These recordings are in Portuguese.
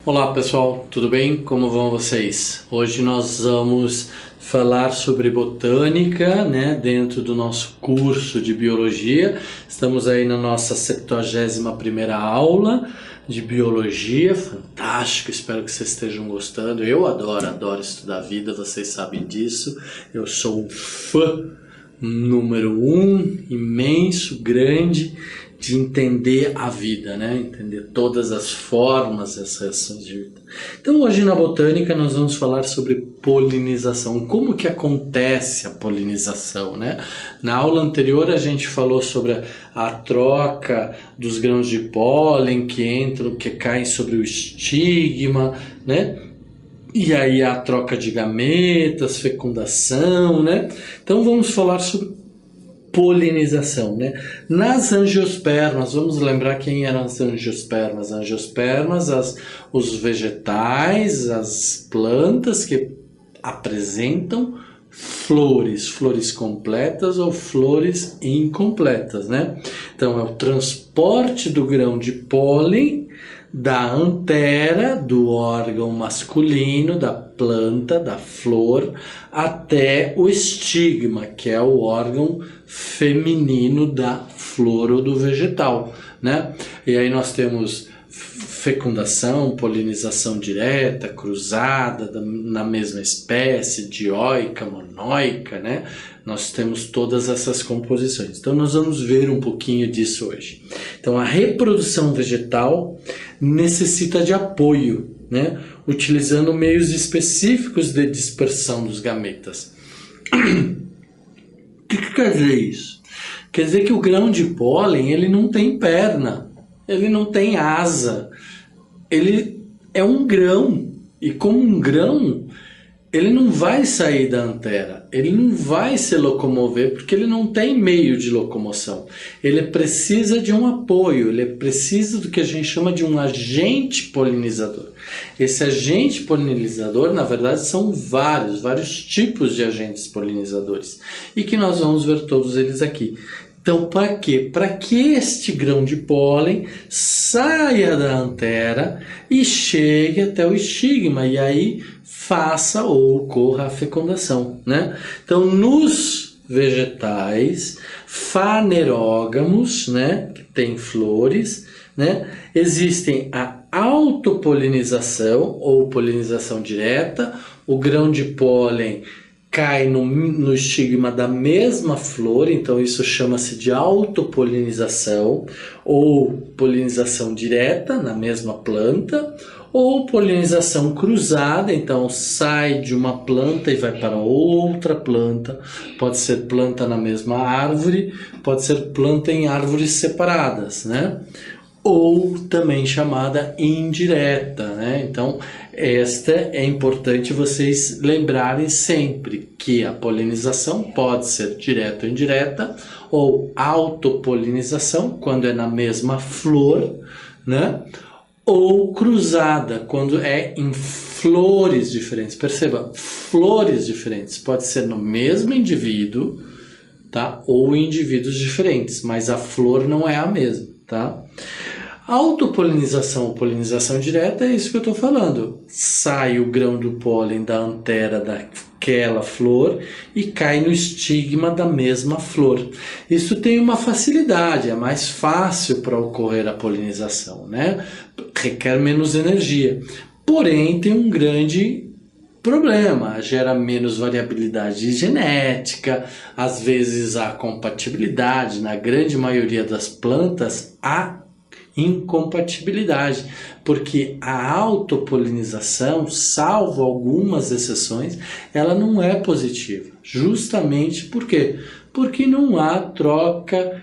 Olá pessoal, tudo bem? Como vão vocês? Hoje nós vamos falar sobre botânica, né, dentro do nosso curso de biologia. Estamos aí na nossa 71ª aula de biologia, fantástico, espero que vocês estejam gostando. Eu adoro estudar a vida, vocês sabem disso. Eu sou um fã número um, imenso, grande, de entender a vida, né? Entender todas as formas, as reações de vida. Então hoje na botânica nós vamos falar sobre polinização, como que acontece a polinização, né? Na aula anterior a gente falou sobre a troca dos grãos de pólen que entram, que caem sobre o estigma, né? E aí a troca de gametas, fecundação, né? Então vamos falar sobre polinização, né? Nas angiospermas, vamos lembrar quem eram as angiospermas. Angiospermas, os vegetais, as plantas que apresentam flores completas ou flores incompletas, né? Então é o transporte do grão de pólen da antera, do órgão masculino, da planta, da flor, até o estigma, que é o órgão feminino da flor ou do vegetal, né? E aí nós temos fecundação, polinização direta, cruzada, na mesma espécie, dioica, monóica, né? Nós temos todas essas composições. Então nós vamos ver um pouquinho disso hoje. Então a reprodução vegetal necessita de apoio, né? Utilizando meios específicos de dispersão dos gametas. O que quer dizer isso? Quer dizer que o grão de pólen ele não tem perna, ele não tem asa, ele é um grão, e como um grão, ele não vai sair da antera, ele não vai se locomover, porque ele não tem meio de locomoção. Ele precisa de um apoio, ele precisa do que a gente chama de um agente polinizador. Esse agente polinizador, na verdade, são vários tipos de agentes polinizadores, e que nós vamos ver todos eles aqui. Então, para quê? Para que este grão de pólen saia da antera e chegue até o estigma e aí faça ou ocorra a fecundação, né? Então, nos vegetais fanerógamos, né, que tem flores, né, existem a autopolinização ou polinização direta, o grão de pólen cai no estigma da mesma flor, então isso chama-se de autopolinização ou polinização direta na mesma planta, ou polinização cruzada, então sai de uma planta e vai para outra planta, pode ser planta na mesma árvore, pode ser planta em árvores separadas, né? Ou também chamada indireta, né? Então, esta é importante vocês lembrarem sempre que a polinização pode ser direta ou indireta, ou autopolinização, quando é na mesma flor, né? Ou cruzada, quando é em flores diferentes. Perceba, flores diferentes, pode ser no mesmo indivíduo, tá? Ou em indivíduos diferentes, mas a flor não é a mesma, tá? Autopolinização ou polinização direta é isso que eu estou falando. Sai o grão do pólen da antera daquela flor e cai no estigma da mesma flor. Isso tem uma facilidade, é mais fácil para ocorrer a polinização, né? Requer menos energia. Porém, tem um grande problema, gera menos variabilidade genética, às vezes há compatibilidade, na grande maioria das plantas há incompatibilidade, porque a autopolinização, salvo algumas exceções, ela não é positiva. Justamente por quê? Porque não há troca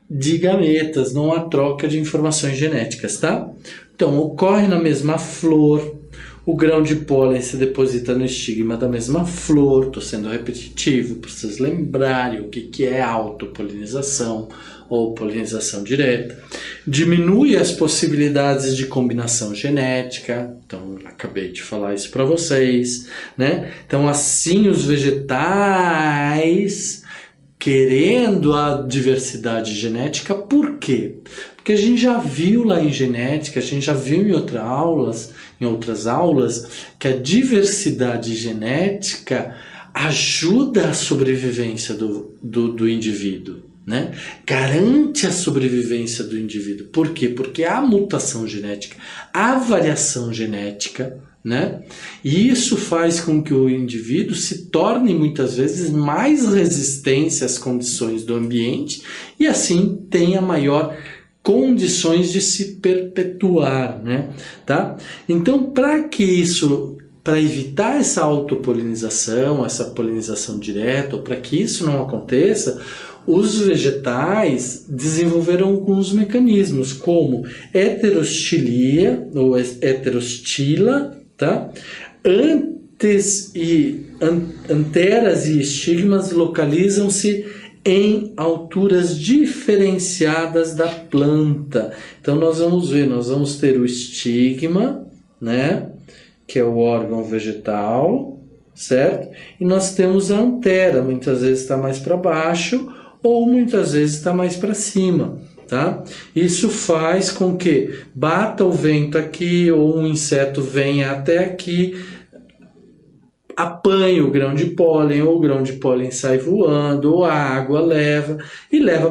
de gametas, não há troca de informações genéticas, tá? Então, ocorre na mesma flor, o grão de pólen se deposita no estigma da mesma flor. Estou sendo repetitivo para vocês lembrarem o que é autopolinização ou polinização direta. Diminui as possibilidades de combinação genética. Então, acabei de falar isso para vocês, né? Então, assim, os vegetais querendo a diversidade genética. Por quê? Porque a gente já viu lá em genética, a gente já viu em outras aulas, que a diversidade genética ajuda a sobrevivência do indivíduo, né? Garante a sobrevivência do indivíduo. Por quê? Porque há mutação genética, há variação genética, né? E isso faz com que o indivíduo se torne muitas vezes mais resistente às condições do ambiente e assim tenha maior condições de se perpetuar, né? Tá? Então, para evitar essa autopolinização, essa polinização direta, ou para que isso não aconteça, os vegetais desenvolveram alguns mecanismos, como heterostilia, ou heterostila, tá? Anteras e estigmas localizam-se em alturas diferenciadas da planta. Então nós vamos ter o estigma, né, que é o órgão vegetal, certo? E nós temos a antera, muitas vezes está mais para baixo ou muitas vezes está mais para cima, tá? Isso faz com que bata o vento aqui ou um inseto venha até aqui, apanha o grão de pólen, ou o grão de pólen sai voando, ou a água leva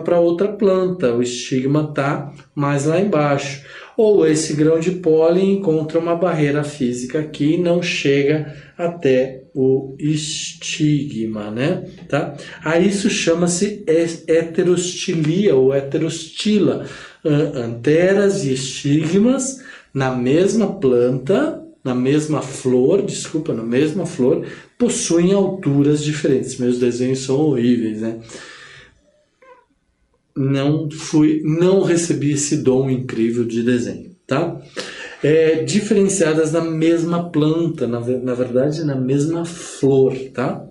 para outra planta, o estigma está mais lá embaixo. Ou esse grão de pólen encontra uma barreira física aqui e não chega até o estigma, né? Tá? Aí isso chama-se heterostilia ou heterostila. Anteras e estigmas na mesma planta, na mesma flor, possuem alturas diferentes. Meus desenhos são horríveis, né? Não recebi esse dom incrível de desenho, tá? Diferenciadas na mesma planta, na verdade, na mesma flor, tá?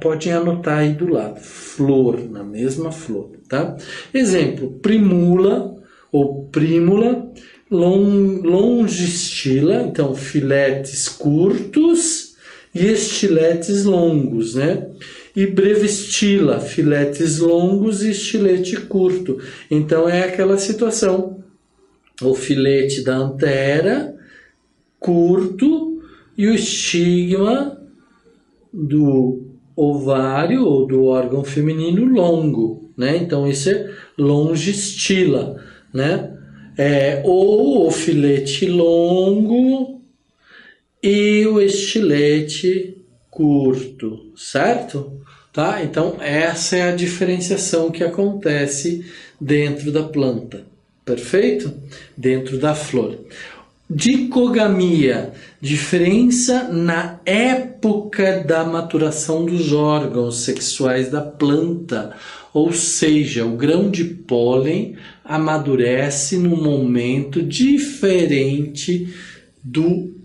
Podem anotar aí do lado, flor, na mesma flor, tá? Exemplo, primula ou prímula, longistila, então filetes curtos e estiletes longos, né? E brevistila, filetes longos e estilete curto. Então é aquela situação, o filete da antera curto e o estigma do ovário ou do órgão feminino longo, né? Então isso é longistila, né? Ou o filete longo e o estilete curto, certo? Tá? Então essa é a diferenciação que acontece dentro da planta, perfeito? Dentro da flor. Dicogamia, diferença na época da maturação dos órgãos sexuais da planta, ou seja, o grão de pólen amadurece num momento diferente do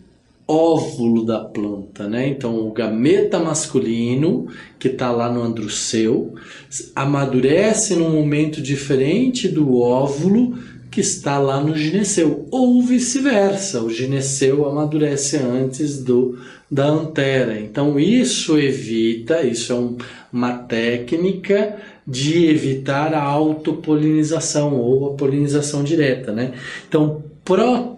óvulo da planta, né? Então o gameta masculino que está lá no androceu amadurece num momento diferente do óvulo que está lá no gineceu, ou vice-versa, o gineceu amadurece antes da antera. Então isso é uma técnica de evitar a autopolinização ou a polinização direta, né? Então protandria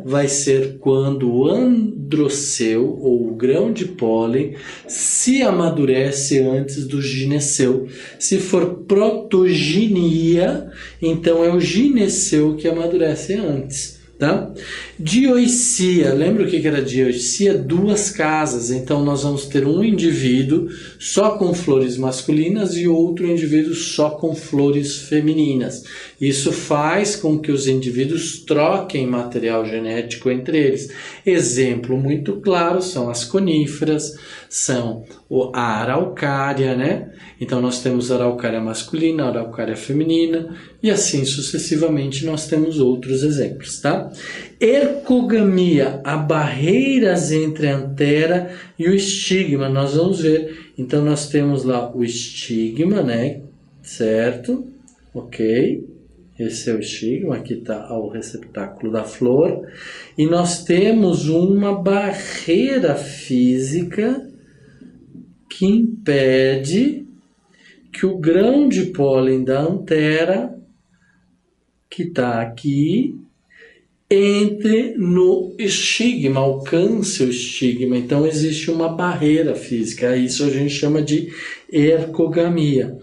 vai ser quando o androceu ou o grão de pólen se amadurece antes do gineceu. Se for protoginia, então é o gineceu que amadurece antes, tá? Dioicia, lembra o que era dioicia? Duas casas, então nós vamos ter um indivíduo só com flores masculinas e outro indivíduo só com flores femininas. Isso faz com que os indivíduos troquem material genético entre eles. Exemplo muito claro são as coníferas, são a araucária, né? Então nós temos a araucária masculina, a araucária feminina e assim sucessivamente nós temos outros exemplos, tá? Ercogamia, há barreiras entre a antera e o estigma, nós vamos ver. Então nós temos lá o estigma, né? Certo? Ok. Esse é o estigma, aqui está o receptáculo da flor. E nós temos uma barreira física que impede que o grão de pólen da antera, que está aqui, entre no estigma, alcance o estigma. Então existe uma barreira física, isso a gente chama de ergogamia.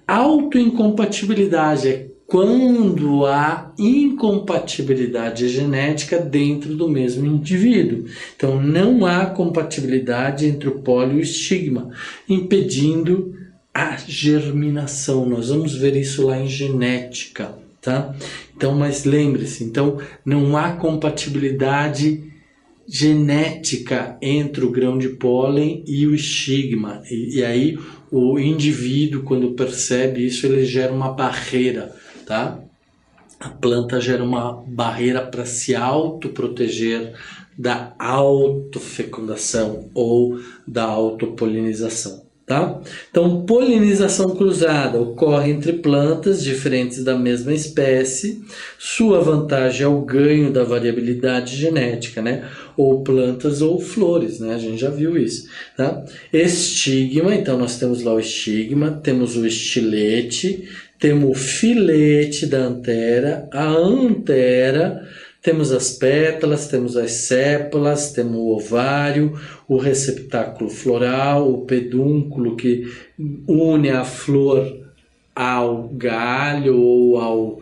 Autoincompatibilidade é quando há incompatibilidade genética dentro do mesmo indivíduo. Então não há compatibilidade entre o pólen e o estigma, impedindo a germinação. Nós vamos ver isso lá em genética, tá? Então, mas lembre-se, então não há compatibilidade genética entre o grão de pólen e o estigma. E aí o indivíduo, quando percebe isso, ele gera uma barreira, tá? A planta gera uma barreira para se autoproteger da autofecundação ou da autopolinização. Tá? Então, polinização cruzada ocorre entre plantas diferentes da mesma espécie. Sua vantagem é o ganho da variabilidade genética, né? Ou plantas ou flores, né? A gente já viu isso, tá? Estigma, então nós temos lá o estigma, temos o estilete, temos o filete da antera, a antera, temos as pétalas, temos as sépalas, temos o ovário, o receptáculo floral, o pedúnculo que une a flor ao galho ou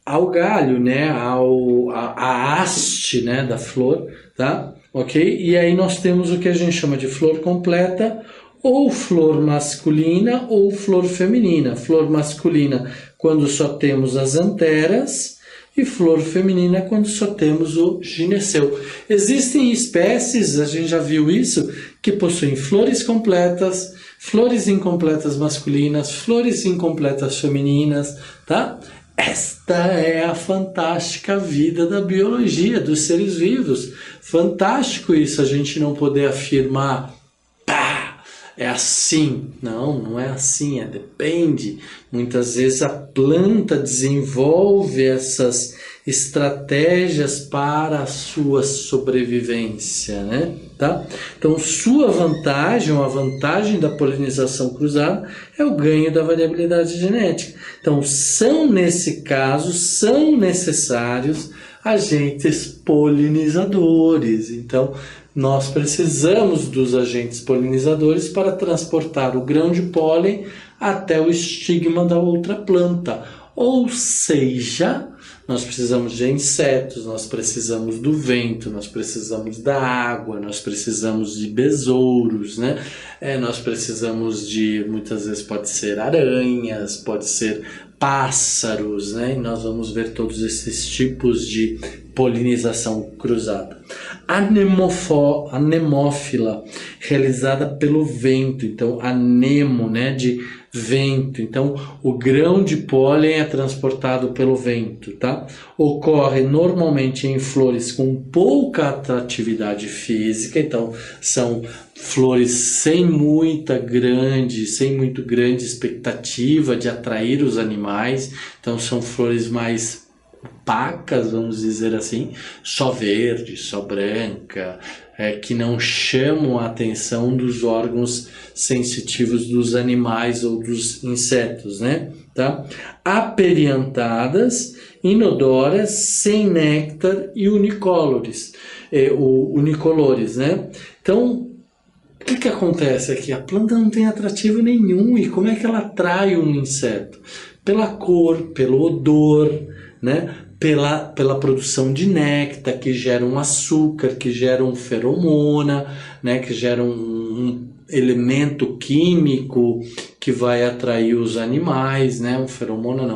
ao galho, né? A haste, né? Da flor, tá? Ok? E aí nós temos o que a gente chama de flor completa, ou flor masculina ou flor feminina. Flor masculina quando só temos as anteras e flor feminina quando só temos o gineceu. Existem espécies, a gente já viu isso, que possuem flores completas, flores incompletas masculinas, flores incompletas femininas, tá? Esta é a fantástica vida da biologia, dos seres vivos. Fantástico isso, a gente não poder afirmar, é assim. Não, não é assim, depende. Muitas vezes a planta desenvolve essas estratégias para a sua sobrevivência, né? Tá? Então, sua vantagem, a vantagem da polinização cruzada é o ganho da variabilidade genética. Então, nesse caso, são necessários agentes polinizadores. Então, nós precisamos dos agentes polinizadores para transportar o grão de pólen até o estigma da outra planta. Ou seja, nós precisamos de insetos, nós precisamos do vento, nós precisamos da água, nós precisamos de besouros, né? Nós precisamos de, muitas vezes pode ser aranhas, pode ser pássaros, né? E nós vamos ver todos esses tipos de polinização cruzada. Anemófila, realizada pelo vento, então anemo, né, de vento. Então o grão de pólen é transportado pelo vento, tá? Ocorre normalmente em flores com pouca atratividade física, então são flores sem muito grande expectativa de atrair os animais, então são flores mais opacas, vamos dizer assim, só verde, só branca, que não chamam a atenção dos órgãos sensitivos dos animais ou dos insetos, né? Tá? Aperiantadas, inodoras, sem néctar e unicolores, né? Então, o que acontece aqui? A planta não tem atrativo nenhum, e como é que ela atrai um inseto? Pela cor, pelo odor, né? Pela produção de néctar, que gera um açúcar, que gera um feromona, né? Que gera um elemento químico que vai atrair os animais, né? Feromona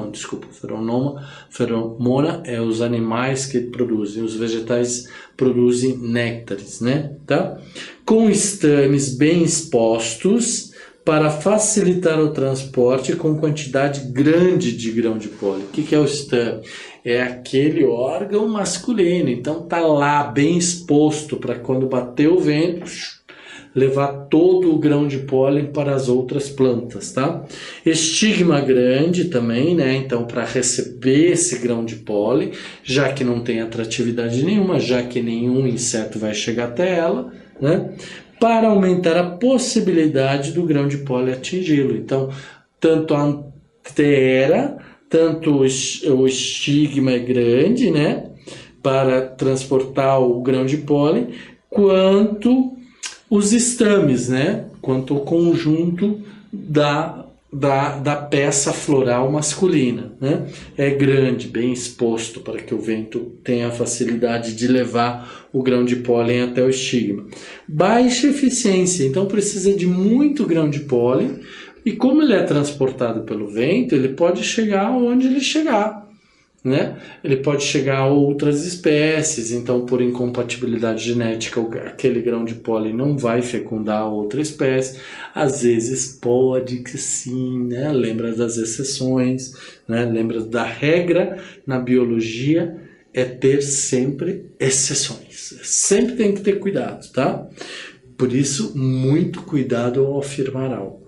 é os animais que produzem, os vegetais produzem néctares, né? Tá? Com estames bem expostos para facilitar o transporte com quantidade grande de grão de pólen. O que é o estame? É aquele órgão masculino, então tá lá bem exposto para quando bater o vento, levar todo o grão de pólen para as outras plantas, tá? Estigma grande também, né? Então, para receber esse grão de pólen, já que não tem atratividade nenhuma, já que nenhum inseto vai chegar até ela, né? Para aumentar a possibilidade do grão de pólen atingi-lo. Então, tanto a antera, tanto o estigma é grande, né? Para transportar o grão de pólen, quanto os estames, né? Quanto o conjunto da peça floral masculina, né? É grande, bem exposto para que o vento tenha a facilidade de levar o grão de pólen até o estigma. Baixa eficiência, então precisa de muito grão de pólen, e como ele é transportado pelo vento, ele pode chegar onde ele chegar, né? Ele pode chegar a outras espécies, então por incompatibilidade genética aquele grão de pólen não vai fecundar outra espécie. Às vezes pode que sim, né? Lembra das exceções, né? Lembra da regra na biologia é ter sempre exceções. Sempre tem que ter cuidado, tá? Por isso, muito cuidado ao afirmar algo.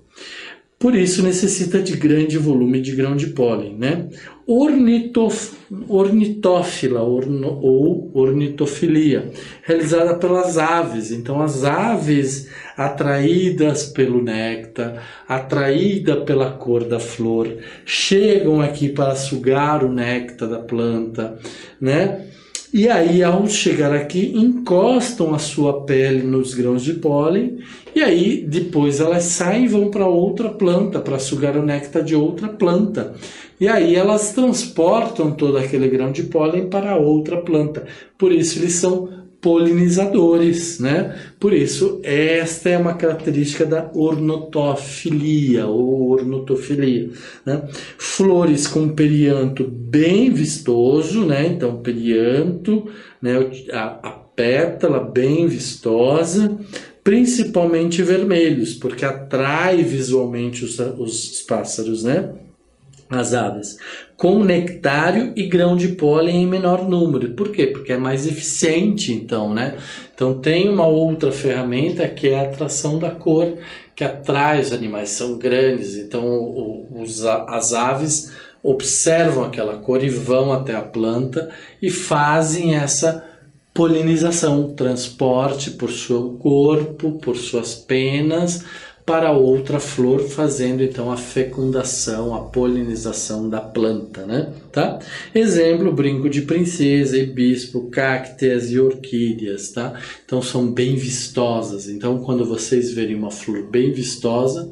Por isso necessita de grande volume de grão de pólen, né? Ornitófila ou ornitofilia, realizada pelas aves. Então, as aves atraídas pelo néctar, atraídas pela cor da flor, chegam aqui para sugar o néctar da planta, né? E aí, ao chegar aqui, encostam a sua pele nos grãos de pólen, e aí depois elas saem e vão para outra planta, para sugar o néctar de outra planta. E aí elas transportam todo aquele grão de pólen para outra planta. Por isso eles são polinizadores, né? Por isso, esta é uma característica da ornotofilia ou ornotofilia, né? Flores com perianto bem vistoso, né? Então, perianto, né? A pétala bem vistosa, principalmente vermelhos, porque atrai visualmente os pássaros, né? As aves, com nectário e grão de pólen em menor número. Por quê? Porque é mais eficiente, então, né? Então tem uma outra ferramenta que é a atração da cor, que atrai os animais, são grandes, então as aves observam aquela cor e vão até a planta e fazem essa polinização, transporte por seu corpo, por suas penas, para outra flor, fazendo então a fecundação, a polinização da planta, né? Tá? Exemplo, brinco de princesa, hibisco, cactéis e orquídeas, tá? Então são bem vistosas. Então quando vocês verem uma flor bem vistosa,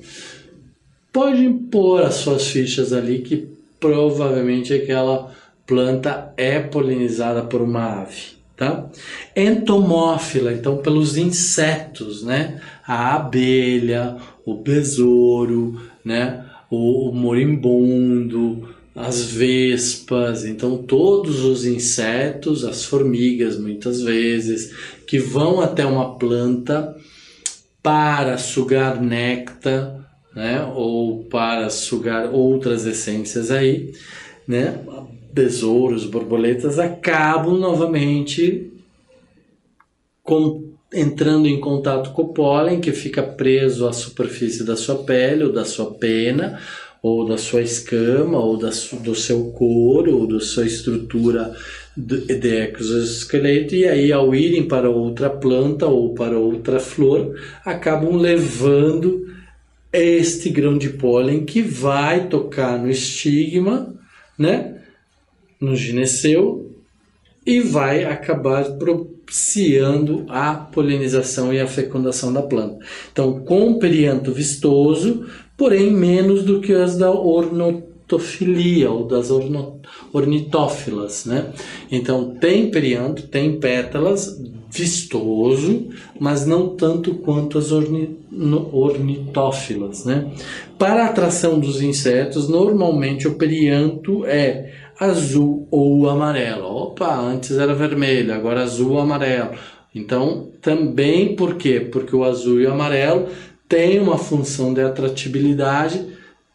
podem pôr as suas fichas ali que provavelmente aquela planta é polinizada por uma ave. Tá? Entomófila, então pelos insetos, né? A abelha, o besouro, né? O moribundo, as vespas, então todos os insetos, as formigas muitas vezes, que vão até uma planta para sugar néctar, né? Ou para sugar outras essências aí, né? Besouros, borboletas acabam novamente entrando em contato com o pólen, que fica preso à superfície da sua pele, ou da sua pena, ou da sua escama, ou do seu couro, ou da sua estrutura de exoesqueleto, e aí ao irem para outra planta ou para outra flor, acabam levando este grão de pólen que vai tocar no estigma, né? No gineceu, e vai acabar propiciando a polinização e a fecundação da planta. Então, com perianto vistoso, porém menos do que as da ornotofilia ou das ornitófilas, né? Então, tem perianto, tem pétalas, vistoso, mas não tanto quanto as ornitófilas, né? Para a atração dos insetos, normalmente o perianto é azul ou amarelo. Opa, antes era vermelho, agora azul ou amarelo. Então, também por quê? Porque o azul e o amarelo têm uma função de atratividade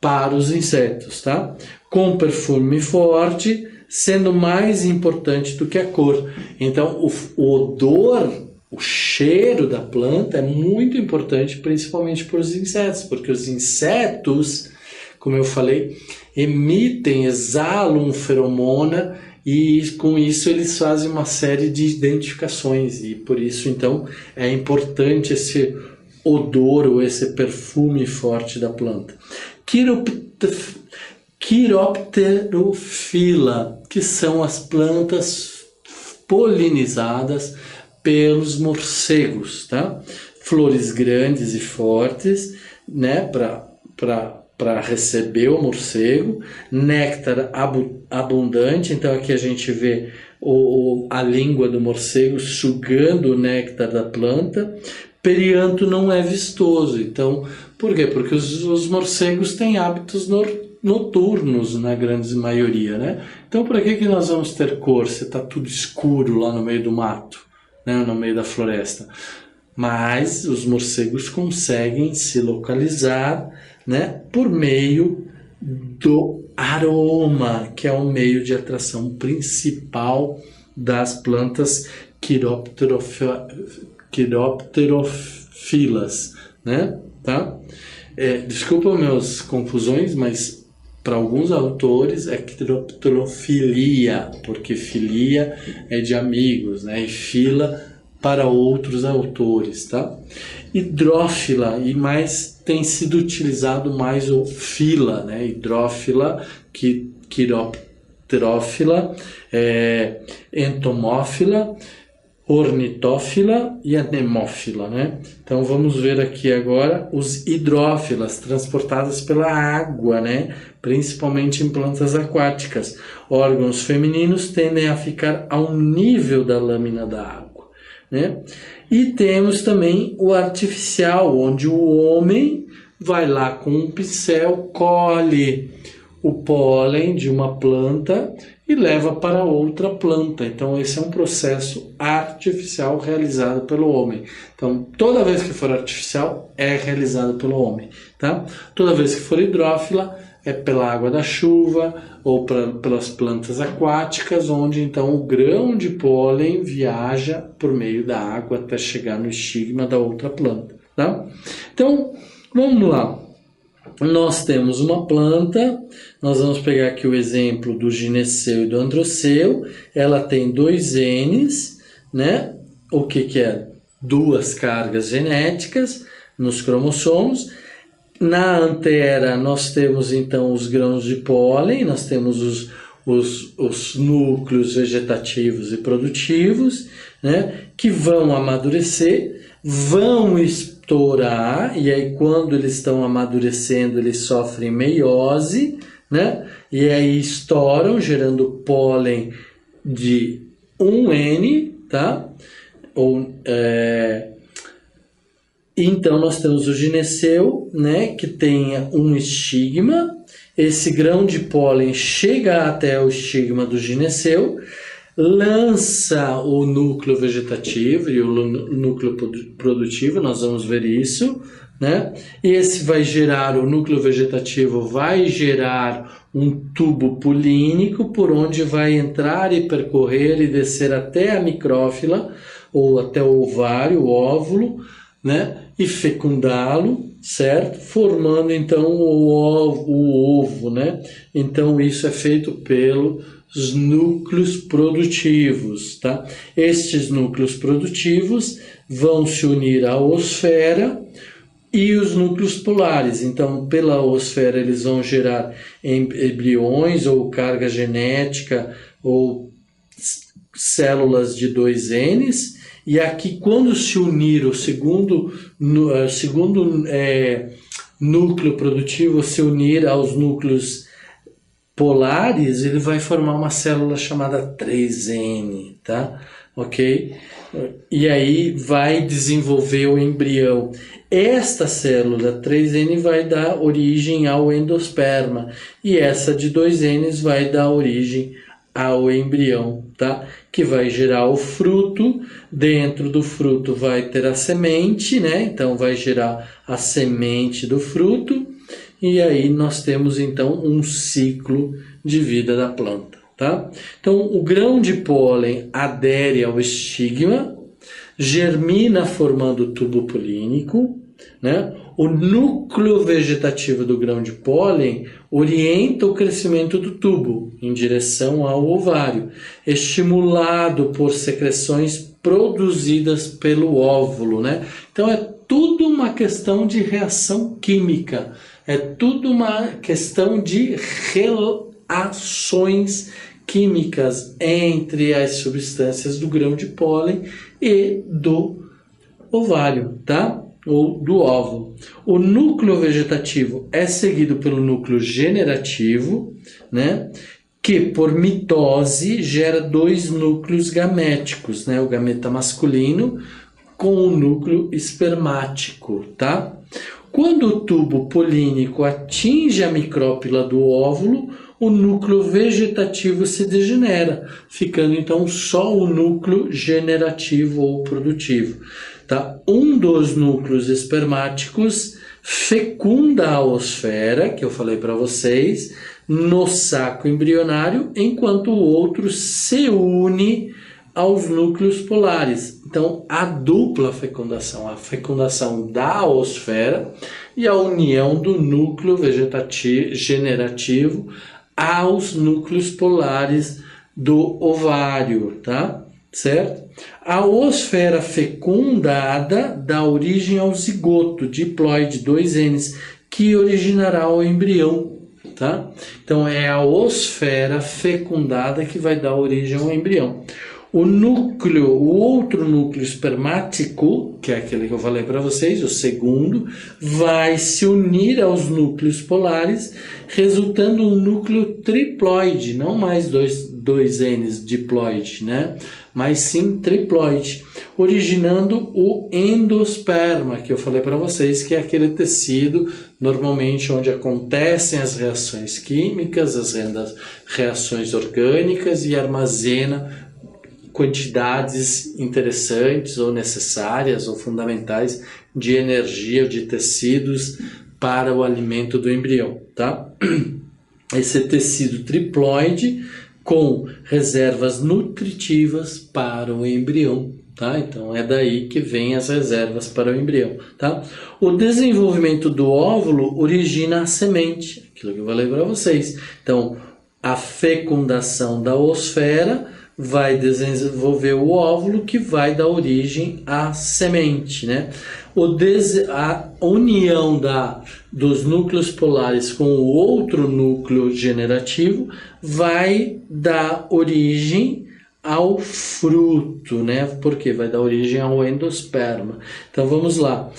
para os insetos, tá? Com perfume forte, sendo mais importante do que a cor. Então, o odor O cheiro da planta é muito importante, principalmente para os insetos, porque os insetos, como eu falei, exalam feromona e com isso eles fazem uma série de identificações e por isso então é importante esse odor ou esse perfume forte da planta. Quiropterofila, que são as plantas polinizadas pelos morcegos, tá? Flores grandes e fortes, né, para receber o morcego, néctar abundante, então aqui a gente vê a língua do morcego sugando o néctar da planta. Perianto não é vistoso, então, por quê? Porque os morcegos têm hábitos noturnos na grande maioria, né? Então, para que nós vamos ter cor se está tudo escuro lá no meio do mato, né? No meio da floresta? Mas os morcegos conseguem se localizar, né? Por meio do aroma, que é o meio de atração principal das plantas quiropterofilas, né? Tá? Desculpa meus confusões, mas para alguns autores é quiropterofilia, porque filia é de amigos, né? E fila para outros autores, tá? Hidrófila, e mais tem sido utilizado mais o fila, né? Hidrófila, quiropterófila, entomófila, ornitófila e anemófila, né? Então vamos ver aqui agora os hidrófilas transportadas pela água, né? Principalmente em plantas aquáticas. Órgãos femininos tendem a ficar ao nível da lâmina da água, né? E temos também o artificial, onde o homem vai lá com um pincel, colhe o pólen de uma planta e leva para outra planta. Então esse é um processo artificial realizado pelo homem. Então toda vez que for artificial é realizado pelo homem, tá? Toda vez que for hidrófila é pela água da chuva ou pelas plantas aquáticas, onde então o grão de pólen viaja por meio da água até chegar no estigma da outra planta, tá? Então vamos lá. Nós temos uma planta, nós vamos pegar aqui o exemplo do gineceu e do androceu. Ela tem 2 Ns, né? O que é? 2 cargas genéticas nos cromossomos. Na antera nós temos então os grãos de pólen, nós temos os núcleos vegetativos e produtivos, né? Que vão amadurecer, vão estourar, e aí quando eles estão amadurecendo eles sofrem meiose, né? E aí estouram, gerando pólen de 1N, tá? Então nós temos o gineceu, né? Que tem um estigma. Esse grão de pólen chega até o estigma do gineceu, lança o núcleo vegetativo e o núcleo produtivo, nós vamos ver isso, né? E esse vai gerar, o núcleo vegetativo vai gerar um tubo pulínico por onde vai entrar e percorrer e descer até a micrófila ou até o ovário, o óvulo, né? E fecundá-lo, certo? Formando então o ovo, né? Então isso é feito pelos núcleos produtivos, tá? Estes núcleos produtivos vão se unir à osfera e os núcleos polares. Então, pela osfera eles vão gerar embriões ou carga genética ou células de 2 Ns. E aqui, quando se unir o segundo núcleo produtivo, se unir aos núcleos polares, ele vai formar uma célula chamada 3N, tá? Ok? E aí vai desenvolver o embrião. Esta célula 3N vai dar origem ao endosperma e essa de 2Ns vai dar origem ao embrião, tá? Que vai gerar o fruto. Dentro do fruto vai ter a semente, né? Então vai gerar a semente do fruto e aí nós temos então um ciclo de vida da planta, tá? Então o grão de pólen adere ao estigma, germina formando o tubo polínico, né? O núcleo vegetativo do grão de pólen orienta o crescimento do tubo em direção ao ovário, estimulado por secreções produzidas pelo óvulo, né? Então é tudo uma questão de reação química, é tudo uma questão de reações químicas entre as substâncias do grão de pólen e do ovário, tá? Ou do óvulo. O núcleo vegetativo é seguido pelo núcleo generativo, né? Que por mitose gera 2 núcleos gaméticos, né? O gameta masculino com o núcleo espermático, tá? Quando o tubo polínico atinge a micrópila do óvulo, o núcleo vegetativo se degenera, ficando então só o núcleo generativo ou produtivo. Tá? Um dos núcleos espermáticos fecunda a oosfera, que eu falei para vocês, no saco embrionário, enquanto o outro se une aos núcleos polares. Então, a dupla fecundação, a fecundação da oosfera e a união do núcleo vegetativo generativo aos núcleos polares do ovário, tá? Certo? A oosfera fecundada dá origem ao zigoto diploide 2N, que originará o embrião, tá? Então é a oosfera fecundada que vai dar origem ao embrião. O outro núcleo espermático, que é aquele que eu falei para vocês, o segundo, vai se unir aos núcleos polares, resultando um núcleo triploide, não mais dois N's diploide, né? Mas sim triploide, originando o endosperma, que eu falei para vocês, que é aquele tecido normalmente onde acontecem as reações químicas, as reações orgânicas e armazena quantidades interessantes ou necessárias ou fundamentais de energia ou de tecidos para o alimento do embrião, tá? Esse tecido triploide com reservas nutritivas para o embrião, tá? Então é daí que vem as reservas para o embrião, tá? O desenvolvimento do óvulo origina a semente, aquilo que eu falei para vocês. Então, a fecundação da oosfera vai desenvolver o óvulo que vai dar origem à semente, né? A união dos núcleos polares com o outro núcleo generativo vai dar origem ao fruto, né? Porque vai dar origem ao endosperma. Então vamos lá.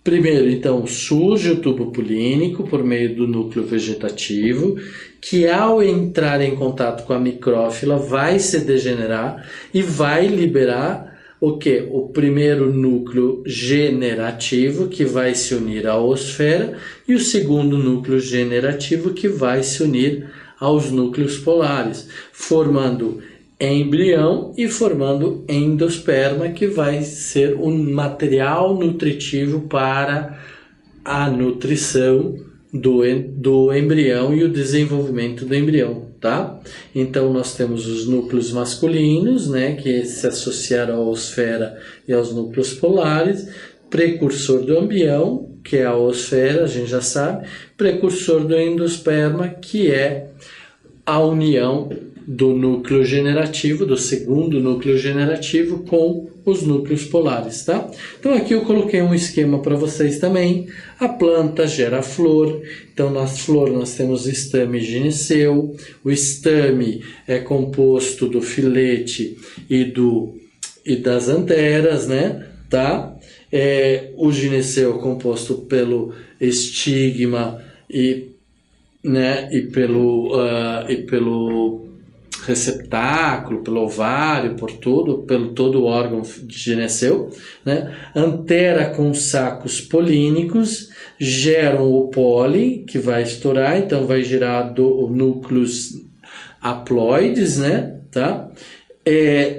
Primeiro, então, surge o tubo polínico por meio do núcleo vegetativo, que ao entrar em contato com a micrófila vai se degenerar e vai liberar o quê? O primeiro núcleo generativo, que vai se unir à oosfera, e o segundo núcleo generativo, que vai se unir aos núcleos polares, formando embrião e formando endosperma, que vai ser um material nutritivo para a nutrição do embrião e o desenvolvimento do embrião, tá? Então nós temos os núcleos masculinos, né, que se associaram à oosfera e aos núcleos polares, precursor do embrião, que é a oosfera, a gente já sabe, precursor do endosperma, que é a união do núcleo generativo, do segundo núcleo generativo com os núcleos polares, tá? Então aqui eu coloquei um esquema para vocês também. A planta gera flor, então na flor nós temos estame e gineceu. O estame é composto do filete e das anteras, né? Tá? O gineceu é composto pelo estigma e pelo receptáculo, pelo ovário, pelo todo o órgão de gineceu, né? Antera com sacos polínicos geram o pólen, que vai estourar, então vai gerar núcleos haploides, né? Tá?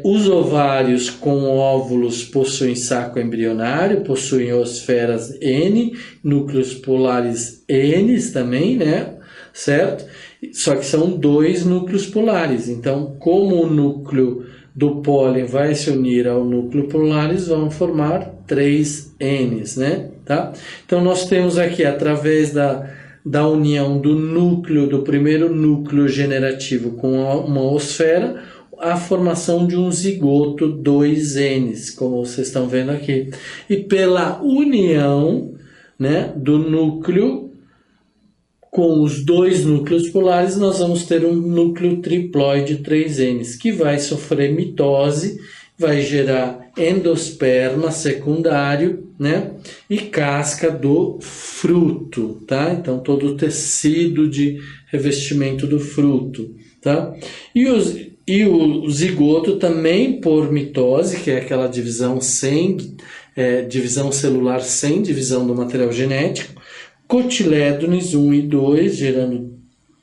Os ovários com óvulos possuem saco embrionário, possuem oosferas N, núcleos polares N também, né? Certo? Só que são 2 núcleos polares. Então, como o núcleo do pólen vai se unir ao núcleo polares, vão formar 3 Ns, né? Tá? Então nós temos aqui, através da união do núcleo, do primeiro núcleo generativo com uma oosfera, a formação de um zigoto 2Ns, como vocês estão vendo aqui. E pela união, né, do núcleo com os 2 núcleos polares, nós vamos ter um núcleo triploide 3Ns, que vai sofrer mitose, vai gerar endosperma secundário, né, e casca do fruto, tá? Então, todo o tecido de revestimento do fruto, tá? E o zigoto também por mitose, que é aquela divisão divisão celular sem divisão do material genético, cotilédones 1 e 2, gerando,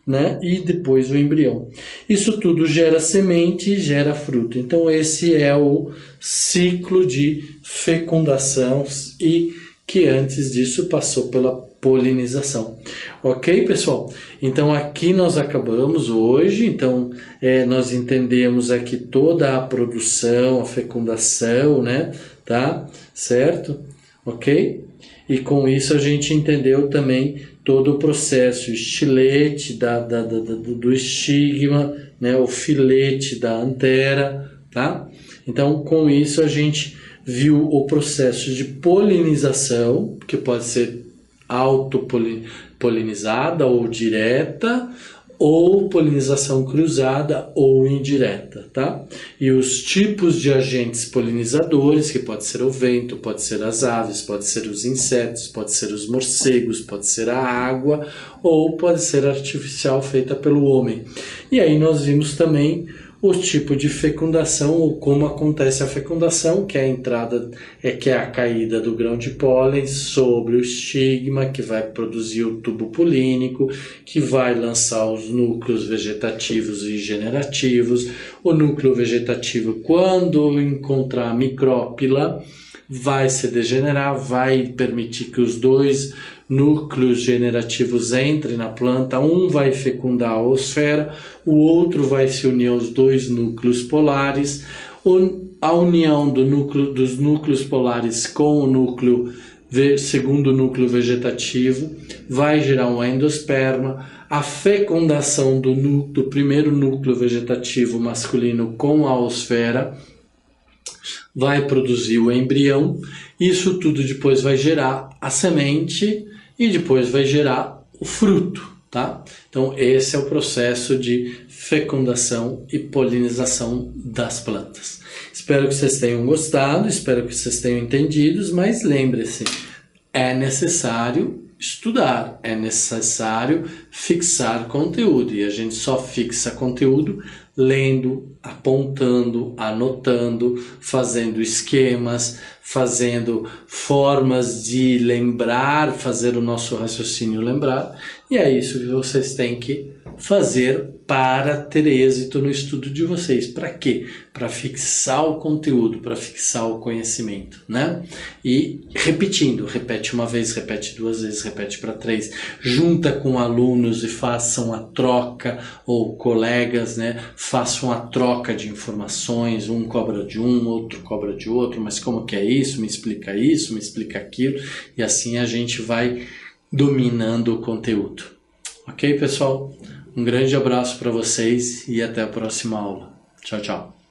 né, e depois o embrião. Isso tudo gera semente e gera fruto. Então esse é o ciclo de fecundação e que antes disso passou pela polinização. Ok, pessoal? Então aqui nós acabamos hoje. Então nós entendemos aqui toda a produção, a fecundação, né? Tá? Certo? Ok? E com isso a gente entendeu também todo o processo, o estilete do estigma, né? O filete da antera, tá? Então com isso a gente viu o processo de polinização, que pode ser autopolinizada ou direta, ou polinização cruzada ou indireta, tá? E os tipos de agentes polinizadores, que pode ser o vento, pode ser as aves, pode ser os insetos, pode ser os morcegos, pode ser a água, ou pode ser artificial feita pelo homem. E aí nós vimos também o tipo de fecundação, ou como acontece a fecundação, que é a entrada, que é a caída do grão de pólen sobre o estigma, que vai produzir o tubo polínico, que vai lançar os núcleos vegetativos e generativos. O núcleo vegetativo, quando encontrar a micrópila, vai se degenerar, vai permitir que os 2 núcleos generativos entrem na planta, um vai fecundar a oosfera, o outro vai se unir aos 2 núcleos polares. A união dos núcleos polares com o segundo núcleo vegetativo vai gerar um endosperma. A fecundação do primeiro núcleo vegetativo masculino com a oosfera vai produzir o embrião. Isso tudo depois vai gerar a semente e depois vai gerar o fruto, tá? Então esse é o processo de fecundação e polinização das plantas. Espero que vocês tenham gostado, espero que vocês tenham entendido, mas lembre-se, é necessário estudar, é necessário fixar conteúdo, e a gente só fixa conteúdo lendo, apontando, anotando, fazendo esquemas, fazendo formas de lembrar, fazer o nosso raciocínio lembrar, e é isso que vocês têm que fazer para ter êxito no estudo de vocês. Para quê? Para fixar o conteúdo, para fixar o conhecimento, né? E repetindo, repete uma vez, repete 2 vezes, repete para 3, junta com alunos e façam a troca, ou colegas, né? Façam a troca de informações, um cobra de um, outro cobra de outro, mas como que é isso? Me explica aquilo, e assim a gente vai dominando o conteúdo. Ok, pessoal? Um grande abraço para vocês e até a próxima aula. Tchau, tchau.